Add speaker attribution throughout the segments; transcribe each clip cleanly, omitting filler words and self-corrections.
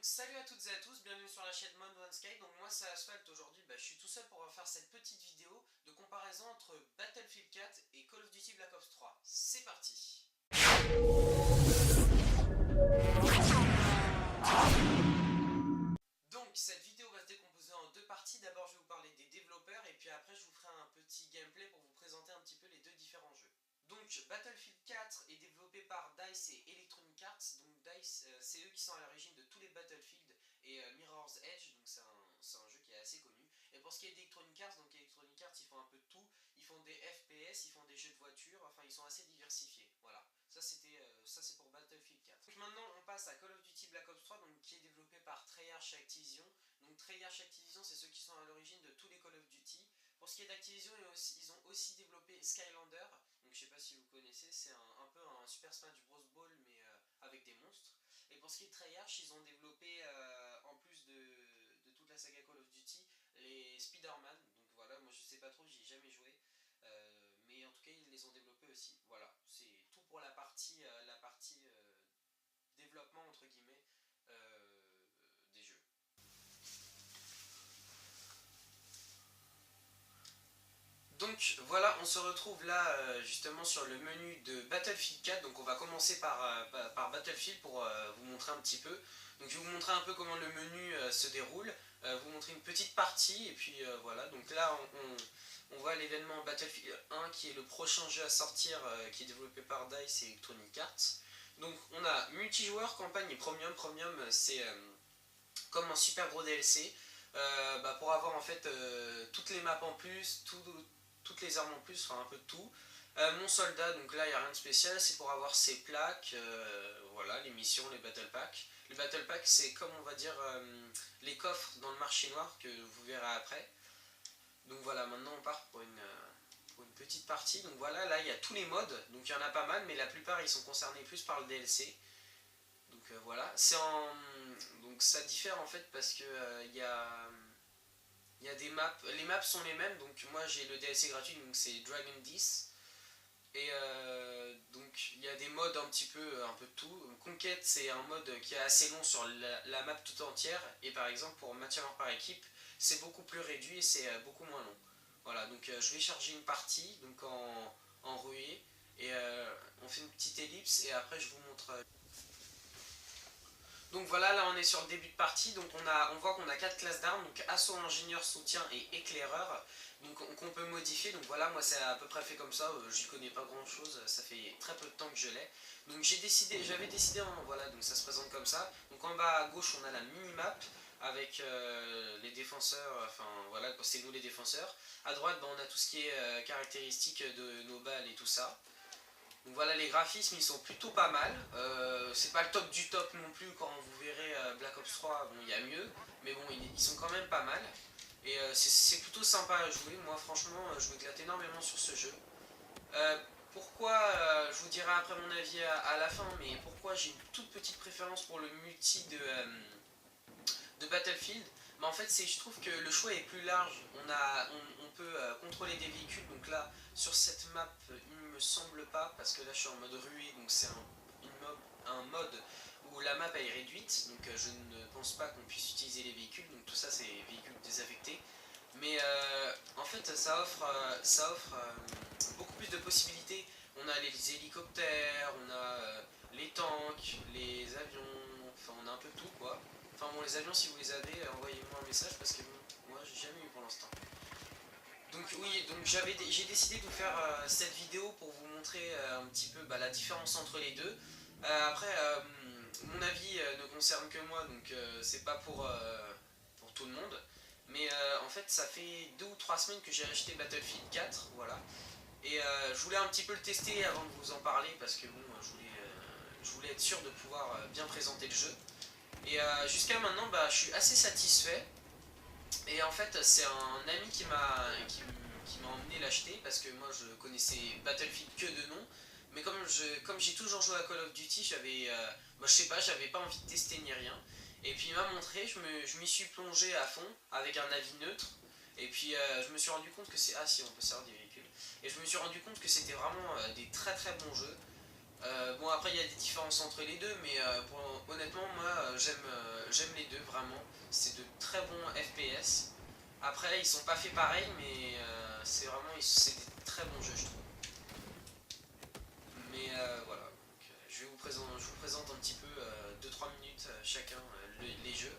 Speaker 1: Donc salut à toutes et à tous, bienvenue sur la chaîne Mod One Sky. Donc moi c'est Asphalt. Aujourd'hui je suis tout seul pour faire cette petite vidéo de comparaison entre Battlefield 4 et Call of Duty Black Ops 3. C'est parti. Donc cette vidéo va se décomposer en deux parties. D'abord je vais vous parler des développeurs et puis après je vous ferai un petit gameplay pour vous présenter un petit peu les deux différents jeux. Donc Battlefield 4 est développé par DICE et Electronic Arts. Donc DICE, c'est eux qui sont à l'origine de tous les Battlefield et Mirror's Edge, donc c'est un jeu qui est assez connu. Et pour ce qui est d'Electronic Arts, donc Electronic Arts ils font un peu de tout. Ils font des FPS, ils font des jeux de voiture, enfin ils sont assez diversifiés. Voilà, ça c'est pour Battlefield 4. Donc maintenant on passe à Call of Duty Black Ops 3, donc, qui est développé par Treyarch et Activision. Donc Treyarch et Activision c'est ceux qui sont à l'origine de tous les Call of Duty. Pour ce qui est d'Activision, ils ont aussi développé Skylander. Donc je sais pas si vous connaissez, c'est un peu un Super Smash Bros Ball mais avec des monstres. Et pour ce qui est de Treyarch, ils ont développé en plus de toute la saga Call of Duty les Spider-Man. Donc voilà, moi je sais pas trop, j'y ai jamais joué. Mais en tout cas ils les ont développés aussi. Voilà, c'est tout pour la partie développement entre guillemets des jeux. Donc voilà, on se retrouve là justement sur le menu de Battlefield 4. Donc on va commencer par Battlefield pour vous montrer un petit peu. Donc je vais vous montrer un peu comment le menu se déroule, vous montrer une petite partie et puis voilà. Donc là on voit l'événement Battlefield 1 qui est le prochain jeu à sortir qui est développé par DICE et Electronic Arts. Donc on a multijoueur, campagne et premium. Premium c'est comme un super gros DLC pour avoir en fait toutes les maps en plus, toutes les armes en plus, enfin un peu de tout. Mon soldat, donc là il n'y a rien de spécial, c'est pour avoir ses plaques, voilà, les missions, les battle packs. Le battle pack c'est comme on va dire les coffres dans le marché noir que vous verrez après. Donc voilà, maintenant on part pour une petite partie. Donc voilà, là il y a tous les modes, donc il y en a pas mal, mais la plupart ils sont concernés plus par le DLC. Donc voilà, donc ça diffère en fait parce que il y a des maps, les maps sont les mêmes, donc moi j'ai le DLC gratuit, donc c'est Dragon 10. Et donc il y a des modes un peu de tout. Conquête c'est un mode qui est assez long sur la map toute entière, et par exemple pour matière par équipe, c'est beaucoup plus réduit et c'est beaucoup moins long. Voilà, donc je vais charger une partie donc en ruée, et on fait une petite ellipse, et après je vous montre. Donc voilà, là on est sur le début de partie, donc on voit qu'on a 4 classes d'armes, donc assaut, ingénieur, soutien et éclaireur, donc qu'on peut modifier. Donc voilà, moi c'est à peu près fait comme ça, j'y connais pas grand chose, ça fait très peu de temps que je l'ai. Donc j'avais décidé, voilà, donc ça se présente comme ça. Donc en bas à gauche on a la mini-map avec les défenseurs, enfin voilà, c'est nous les défenseurs. À droite on a tout ce qui est caractéristique de nos balles et tout ça. Donc voilà, les graphismes ils sont plutôt pas mal, c'est pas le top du top non plus. Quand vous verrez Black Ops 3, bon il y a mieux, mais bon ils sont quand même pas mal. Et c'est plutôt sympa à jouer, moi franchement je m'éclate énormément sur ce jeu. Pourquoi, je vous dirai après mon avis à la fin, mais pourquoi j'ai une toute petite préférence pour le multi de Battlefield. Mais en fait je trouve que le choix est plus large, on peut contrôler des véhicules. Donc là sur cette map il ne me semble pas, parce que là je suis en mode ruée, donc c'est un mode où la map est réduite, donc je ne pense pas qu'on puisse utiliser les véhicules, donc tout ça c'est véhicules désaffectés. Mais en fait ça offre beaucoup plus de possibilités. On a les hélicoptères, on a les tanks, les avions, enfin on a un peu tout quoi. Enfin bon, les avions si vous les avez, envoyez-moi un message parce que bon, moi j'ai jamais eu pour l'instant. Donc oui, donc j'ai décidé de vous faire cette vidéo pour vous montrer un petit peu la différence entre les deux. Après, mon avis ne concerne que moi, donc c'est pas pour tout le monde. Mais en fait, ça fait 2 ou 3 semaines que j'ai acheté Battlefield 4, voilà. Et je voulais un petit peu le tester avant de vous en parler parce que bon, je voulais être sûr de pouvoir bien présenter le jeu. Et jusqu'à maintenant, je suis assez satisfait. Et en fait, c'est un ami qui m'a emmené l'acheter parce que moi je connaissais Battlefield que de nom. Mais comme j'ai toujours joué à Call of Duty, je sais pas, j'avais pas envie de tester ni rien. Et puis il m'a montré, je m'y suis plongé à fond avec un avis neutre. Et puis je me suis rendu compte que c'est... Ah si, on peut servir des véhicules. Et je me suis rendu compte que c'était vraiment des très très bons jeux. Bon après il y a des différences entre les deux, mais honnêtement moi j'aime les deux vraiment. C'est de très bons FPS. Après ils sont pas faits pareil, mais c'est des très bons jeux je trouve. Mais voilà, donc, je vous présente un petit peu 2-3 minutes chacun les jeux.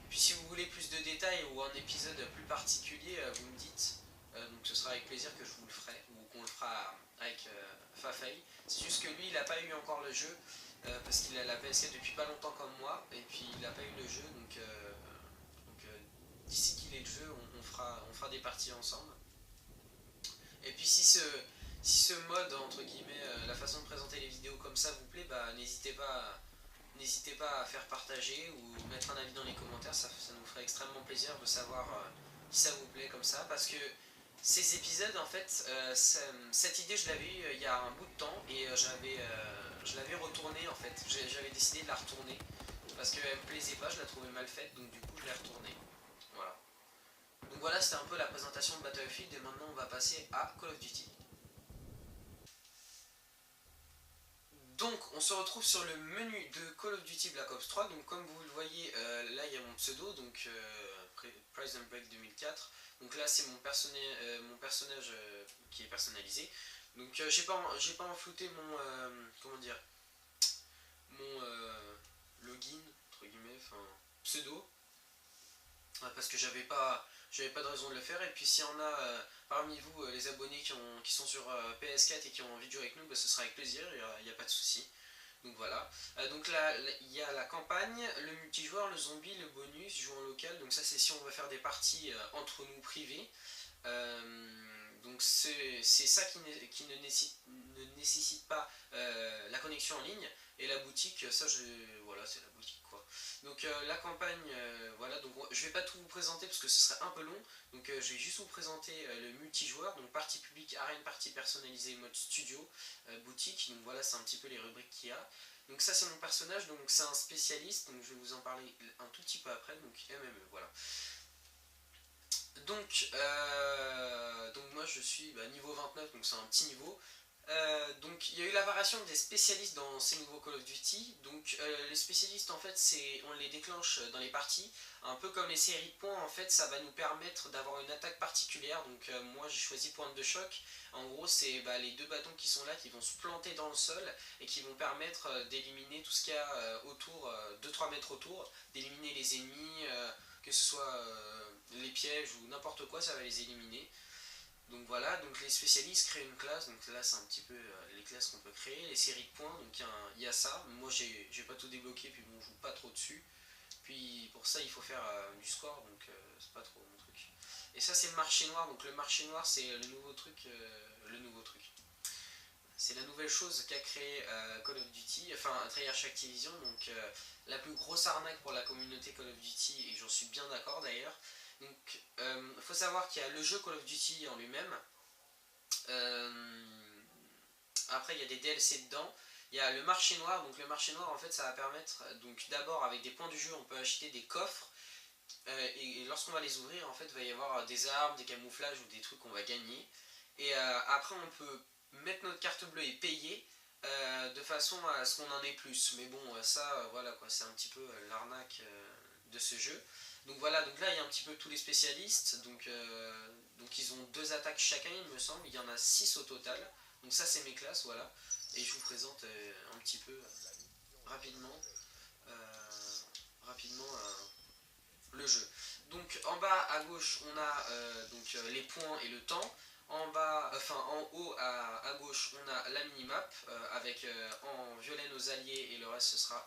Speaker 1: Puis si vous voulez plus de détails ou un épisode plus particulier, vous me dites. Donc ce sera avec plaisir que je vous le ferai, ou qu'on le fera avec Fafei. C'est juste que lui, il n'a pas eu encore le jeu, parce qu'il a la PS4 depuis pas longtemps comme moi, et puis il n'a pas eu le jeu, donc d'ici qu'il ait le jeu, on fera des parties ensemble. Et puis si ce mode, entre guillemets, la façon de présenter les vidéos comme ça vous plaît, bah n'hésitez pas à faire partager ou mettre un avis dans les commentaires, ça nous ferait extrêmement plaisir de savoir si ça vous plaît comme ça, parce que ces épisodes, en fait, cette idée je l'avais eue il y a un bout de temps et je l'avais retournée en fait, j'avais décidé de la retourner parce qu'elle me plaisait pas, je la trouvais mal faite, donc du coup je l'ai retournée. Voilà. Donc voilà, c'était un peu la présentation de Battlefield et maintenant on va passer à Call of Duty. Donc on se retrouve sur le menu de Call of Duty Black Ops 3. Donc comme vous le voyez, là il y a mon pseudo, donc Prison Break 2004. Donc là c'est mon personnage qui est personnalisé. Donc j'ai pas enflouté mon comment dire mon login entre guillemets, enfin pseudo, parce que j'avais pas de raison de le faire. Et puis s'il y en a parmi vous les abonnés qui sont sur PS4 et qui ont envie de jouer avec nous, bah, ce sera avec plaisir, il n'y a pas de souci. Donc voilà. Donc là, il y a la campagne, le multijoueur, le zombie, le bonus, jouer en local. Donc ça, c'est si on veut faire des parties entre nous privées. Donc c'est ça qui ne nécessite pas la connexion en ligne. Et la boutique, voilà, c'est la boutique quoi. Donc la campagne, voilà, donc je vais pas tout vous présenter parce que ce serait un peu long. Donc je vais juste vous présenter le multijoueur, donc partie publique, arène, partie personnalisée, mode studio, boutique. Donc voilà, c'est un petit peu les rubriques qu'il y a. Donc ça c'est mon personnage, donc c'est un spécialiste, donc je vais vous en parler un tout petit peu après, donc MME, voilà. Donc moi je suis niveau 29, donc c'est un petit niveau. Donc il y a eu la variation des spécialistes dans ces nouveaux Call of Duty. Donc les spécialistes en fait on les déclenche dans les parties, un peu comme les séries de points en fait, ça va nous permettre d'avoir une attaque particulière. Donc moi j'ai choisi pointe de choc. En gros c'est les deux bâtons qui sont là qui vont se planter dans le sol et qui vont permettre d'éliminer tout ce qu'il y a autour, 2-3 mètres autour, d'éliminer les ennemis, que ce soit les pièges ou n'importe quoi, ça va les éliminer. Donc voilà, donc les spécialistes créent une classe, donc là c'est un petit peu les classes qu'on peut créer, les séries de points, donc il y a ça, moi j'ai pas tout débloqué, puis bon je joue pas trop dessus, puis pour ça il faut faire du score, donc c'est pas trop mon truc. Et ça c'est le marché noir, donc le marché noir c'est le nouveau truc. C'est la nouvelle chose qu'a créé Call of Duty, enfin Treyarch Activision, donc la plus grosse arnaque pour la communauté Call of Duty, et j'en suis bien d'accord d'ailleurs. Donc il faut savoir qu'il y a le jeu Call of Duty en lui-même. Euh, Après il y a des DLC dedans. Il y a le marché noir, donc le marché noir en fait ça va permettre, donc d'abord avec des points du jeu on peut acheter des coffres, et lorsqu'on va les ouvrir en fait il va y avoir des armes, des camouflages ou des trucs qu'on va gagner. Et après on peut mettre notre carte bleue et payer de façon à ce qu'on en ait plus. Mais bon ça voilà quoi, c'est un petit peu l'arnaque de ce jeu. Donc voilà, donc là il y a un petit peu tous les spécialistes, donc ils ont 2 attaques chacun il me semble, il y en a 6 au total. Donc ça c'est mes classes, voilà. Et je vous présente un petit peu rapidement, euh, rapidement le jeu. Donc en bas à gauche on a les points et le temps. En haut à gauche on a la minimap avec en violet nos alliés et le reste ce sera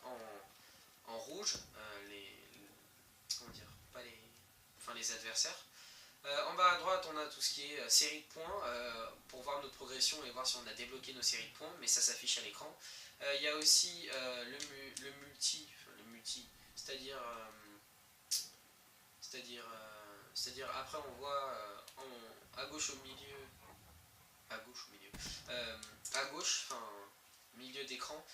Speaker 1: en rouge comment dire, pas les, enfin les adversaires. En bas à droite, on a tout ce qui est série de points pour voir notre progression et voir si on a débloqué nos séries de points, mais ça s'affiche à l'écran. Il y a aussi le multi, c'est-à-dire, c'est-à-dire, c'est-à-dire après on voit à gauche au milieu, à gauche, enfin milieu d'écran,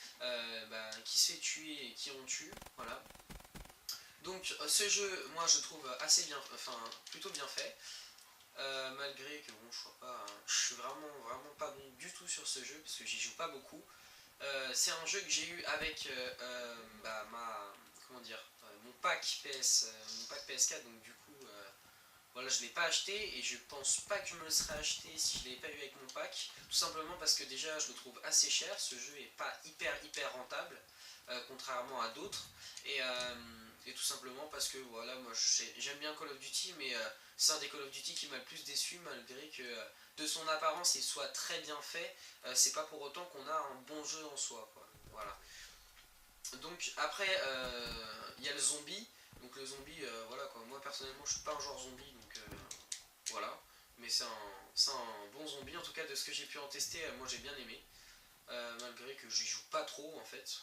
Speaker 1: qui se fait tuer et qui on tue, voilà. Donc ce jeu, moi je trouve assez bien, enfin plutôt bien fait, malgré que bon, je suis vraiment pas bon du tout sur ce jeu parce que j'y joue pas beaucoup. C'est un jeu que j'ai eu avec comment dire, mon pack mon pack PS4, donc du coup, voilà, je l'ai pas acheté et je pense pas que je me le serais acheté si je l'avais pas eu avec mon pack. Tout simplement parce que déjà je le trouve assez cher, ce jeu est pas hyper rentable, contrairement à d'autres. Et tout simplement parce que voilà, moi j'aime bien Call of Duty, mais c'est un des Call of Duty qui m'a le plus déçu, malgré que de son apparence il soit très bien fait, c'est pas pour autant qu'on a un bon jeu en soi, quoi. Voilà. Donc après, il y a le zombie. Donc le zombie, voilà quoi. Moi personnellement, je suis pas un joueur zombie, donc voilà. Mais c'est un bon zombie, en tout cas de ce que j'ai pu en tester, moi j'ai bien aimé. Malgré que j'y joue pas trop en fait.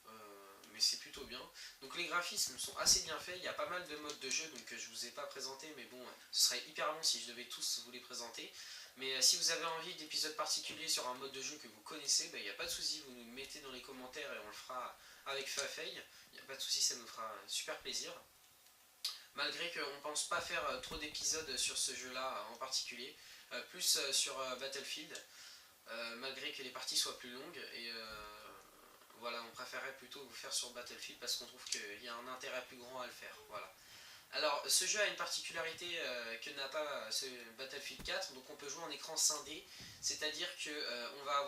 Speaker 1: Euh, mais c'est plutôt bien. Donc les graphismes sont assez bien faits, il y a pas mal de modes de jeu, donc je vous ai pas présenté, mais bon, ce serait hyper long si je devais tous vous les présenter. Mais si vous avez envie d'épisodes particuliers sur un mode de jeu que vous connaissez, il n'y a pas de souci, vous nous mettez dans les commentaires et on le fera avec Fafei. Il n'y a pas de souci, ça nous fera super plaisir. Malgré qu'on ne pense pas faire trop d'épisodes sur ce jeu-là en particulier, plus sur Battlefield, malgré que les parties soient plus longues. Et voilà, on préférerait plutôt vous faire sur Battlefield parce qu'on trouve qu'il y a un intérêt plus grand à le faire. Voilà. Alors, ce jeu a une particularité que n'a pas ce Battlefield 4, donc on peut jouer en écran scindé, c'est-à-dire que on va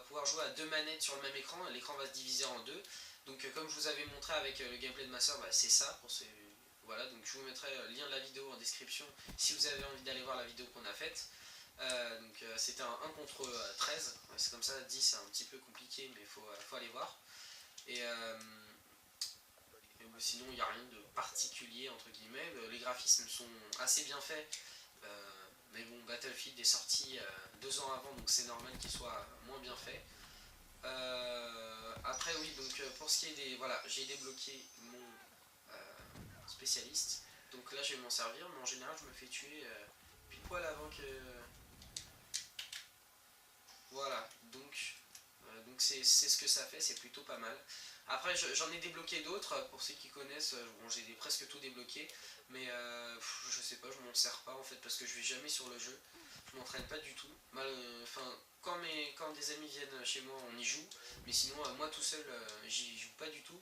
Speaker 1: pouvoir jouer à deux manettes sur le même écran, l'écran va se diviser en deux. Donc, comme je vous avais montré avec le gameplay de ma soeur, c'est ça. Voilà, donc je vous mettrai le lien de la vidéo en description si vous avez envie d'aller voir la vidéo qu'on a faite. C'était un 1 contre 13, c'est comme ça, 10 c'est un petit peu compliqué, mais il faut aller voir. Et sinon, il n'y a rien de particulier, entre guillemets. Les graphismes sont assez bien faits. Mais bon, Battlefield est sorti 2 ans avant, donc c'est normal qu'il soit moins bien fait. Après, oui, donc pour ce qui est des... Voilà, j'ai débloqué mon spécialiste. Donc là, je vais m'en servir, mais en général, je me fais tuer pile poil avant que... Voilà, donc c'est ce que ça fait, c'est plutôt pas mal. Après, j'en ai débloqué d'autres, pour ceux qui connaissent, bon, j'ai presque tout débloqué, mais je sais pas, je m'en sers pas en fait, parce que je vais jamais sur le jeu, je m'entraîne pas du tout. Enfin, quand des amis viennent chez moi, on y joue, mais sinon, moi tout seul, j'y joue pas du tout.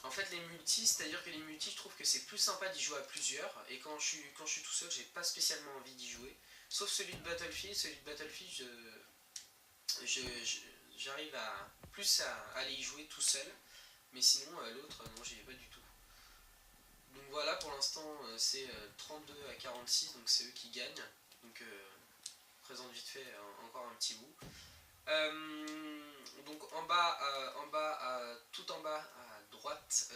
Speaker 1: En fait, les multis, c'est-à-dire que les multis, je trouve que c'est plus sympa d'y jouer à plusieurs, et quand je suis tout seul, j'ai pas spécialement envie d'y jouer. Sauf celui de Battlefield, j'arrive à plus à aller y jouer tout seul, mais sinon l'autre, non, j'y vais pas du tout. Donc voilà, pour l'instant, c'est 32 à 46, donc c'est eux qui gagnent. Donc présente vite fait encore un petit bout. Donc tout en bas à droite,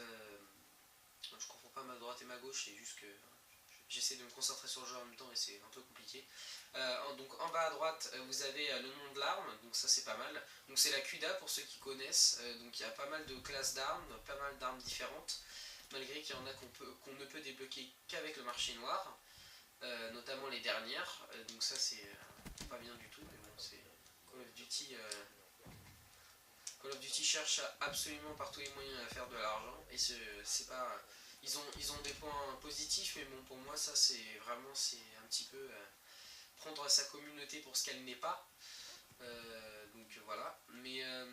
Speaker 1: je confonds pas ma droite et ma gauche, c'est juste que j'essaie de me concentrer sur le jeu en même temps et c'est un peu compliqué. Donc en bas à droite, vous avez le nom de l'arme, donc ça c'est pas mal. Donc c'est la CUDA pour ceux qui connaissent, donc il y a pas mal de classes d'armes, pas mal d'armes différentes, malgré qu'il y en a qu'on ne peut débloquer qu'avec le marché noir, notamment les dernières. Donc ça c'est pas bien du tout, mais bon, c'est Call of Duty. Call of Duty cherche absolument par tous les moyens à faire de l'argent et c'est pas. Ils ont des points positifs, mais bon, pour moi, ça c'est vraiment un petit peu prendre sa communauté pour ce qu'elle n'est pas. Donc voilà. Mais en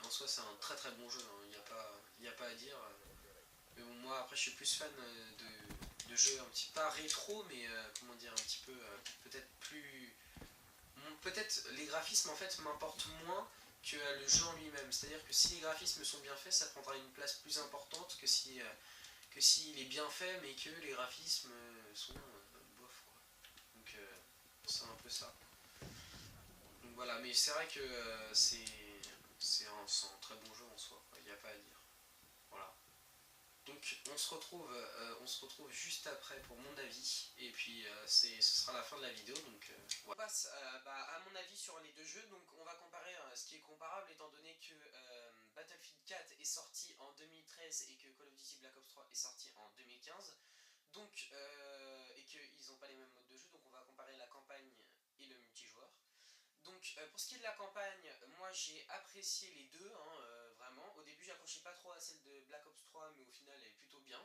Speaker 1: soi, c'est un très très bon jeu. Il n'y a pas à dire. Mais bon, moi, après, je suis plus fan de jeux un petit pas rétro, mais comment dire, un petit peu peut-être plus. Peut-être les graphismes en fait m'importent moins que le jeu en lui-même. C'est-à-dire que si les graphismes sont bien faits, ça prendra une place plus importante que s'il est bien fait, mais que les graphismes sont bof, quoi. Donc c'est un peu ça. Donc voilà, mais c'est vrai que c'est un très bon jeu en soi, il n'y a pas à dire. Voilà. Donc on se retrouve juste après pour mon avis et puis ce sera la fin de la vidéo. Donc voilà. On passe à mon avis sur les deux jeux. Donc on va comparer ce qui est comparable étant donné que Battlefield 4 est sorti en 2013 et que Call of Duty Black Ops 3 est sorti en 2015. Donc et qu'ils n'ont pas les mêmes modes de jeu. Donc on va comparer la campagne et le multijoueur. Donc pour ce qui est de la campagne, moi j'ai apprécié les deux, hein, vraiment. Au début j'accrochais pas trop à celle de Black Ops 3, mais au final elle est plutôt bien.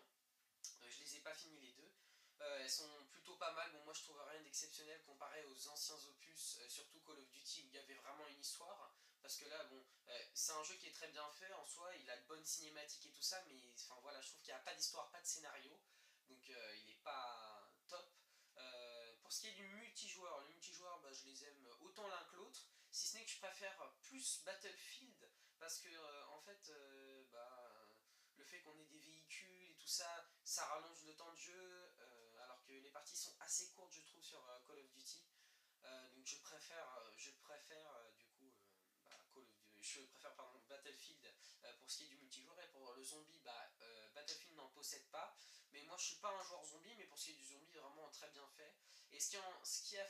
Speaker 1: Je les ai pas fini les deux. Elles sont plutôt pas mal. Bon, moi je trouve rien d'exceptionnel comparé aux anciens opus, surtout Call of Duty où il y avait vraiment une histoire. Parce que là, bon, c'est un jeu qui est très bien fait en soi, il a de bonnes cinématiques et tout ça, mais enfin voilà, je trouve qu'il n'y a pas d'histoire, pas de scénario. Donc il n'est pas top. Pour ce qui est du multijoueur, les multijoueurs, bah, je les aime autant l'un que l'autre. Si ce n'est que je préfère plus Battlefield, parce que en fait, le fait qu'on ait des véhicules et tout ça, ça rallonge le temps de jeu, alors que les parties sont assez courtes, je trouve, sur Call of Duty. Donc je préfère du coup je préfère pardon, Battlefield pour ce qui est du multijoueur et pour le zombie Battlefield n'en possède pas, mais moi je suis pas un joueur zombie, mais pour ce qui est du zombie vraiment très bien fait. Et ce qui a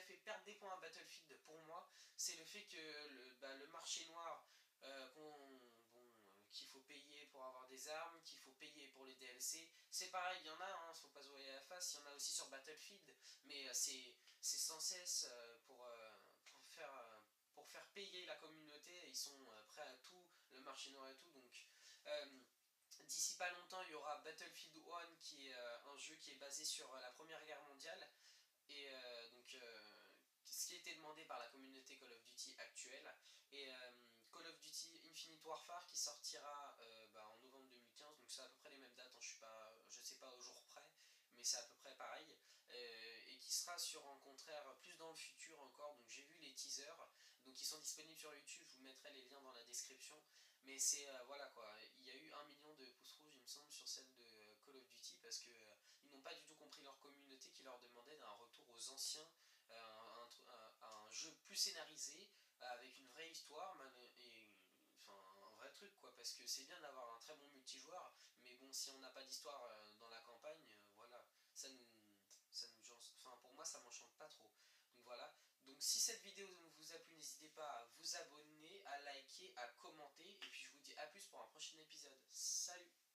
Speaker 1: fait perdre des points à Battlefield pour moi, c'est le fait que le marché noir qu'il faut payer pour avoir des armes, qu'il faut payer pour les DLC. C'est pareil, il y en a, hein, faut pas se voiler la face, il y en a aussi sur Battlefield, mais c'est sans cesse pour faire payer la communauté, ils sont prêts à tout, le marché noir et tout, donc d'ici pas longtemps il y aura Battlefield 1 qui est un jeu qui est basé sur la Première Guerre mondiale, et ce qui a été demandé par la communauté Call of Duty actuelle, et Call of Duty Infinite Warfare qui sortira en novembre 2015, donc c'est à peu près les mêmes dates, hein, je sais pas au jour près, mais c'est à peu près pareil, et qui sera sur en contraire plus dans le futur encore. Donc j'ai vu les teasers, donc ils sont disponibles sur YouTube, je vous mettrai les liens dans la description, mais c'est voilà quoi, il y a eu 1 million de pouces rouges il me semble sur celle de Call of Duty, parce que ils n'ont pas du tout compris leur communauté qui leur demandait un retour aux anciens, un jeu plus scénarisé, avec une vraie histoire, et enfin un vrai truc quoi, parce que c'est bien d'avoir un très bon multijoueur, mais bon, si on n'a pas d'histoire dans la campagne, voilà, enfin pour moi ça m'enchante pas trop. Donc voilà, donc si cette vidéo vous a plu, n'hésitez pas à vous abonner, à liker, à commenter, et puis je vous dis à plus pour un prochain épisode.